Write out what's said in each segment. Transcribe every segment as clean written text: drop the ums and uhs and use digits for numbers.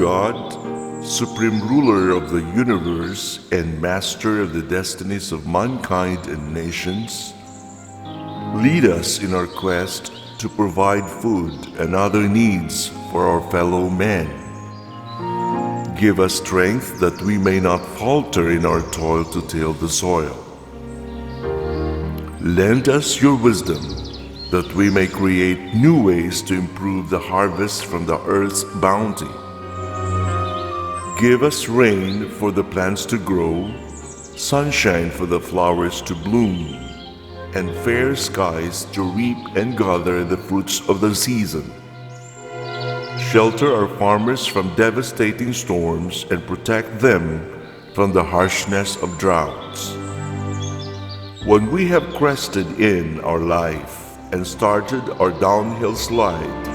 God, Supreme Ruler of the universe and Master of the destinies of mankind and nations, lead us in our quest to provide food and other needs for our fellow men. Give us strength that we may not falter in our toil to till the soil. Lend us your wisdom that we may create new ways to improve the harvest from the earth's bounty. Give us rain for the plants to grow, sunshine for the flowers to bloom, and fair skies to reap and gather the fruits of the season. Shelter our farmers from devastating storms and protect them from the harshness of droughts. When we have crested in our life and started our downhill slide,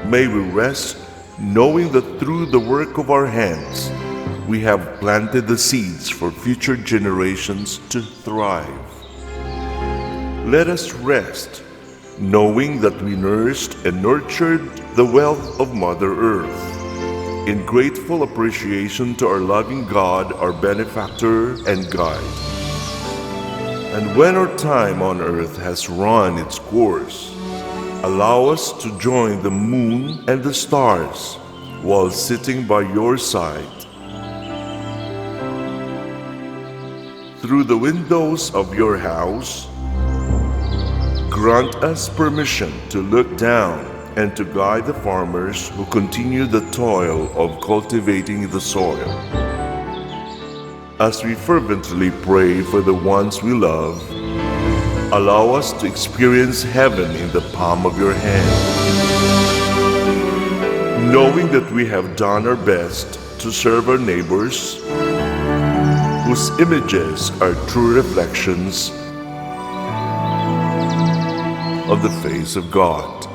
may we rest knowing that through the work of our hands, we have planted the seeds for future generations to thrive. Let us rest, knowing that we nursed and nurtured the wealth of Mother Earth, in grateful appreciation to our loving God, our benefactor and guide. And when our time on earth has run its course, allow us to join the moon and the stars while sitting by your side. Through the windows of your house, grant us permission to look down and to guide the farmers who continue the toil of cultivating the soil. As we fervently pray for the ones we love, allow us to experience heaven in the palm of your hand, knowing that we have done our best to serve our neighbors, whose images are true reflections of the face of God.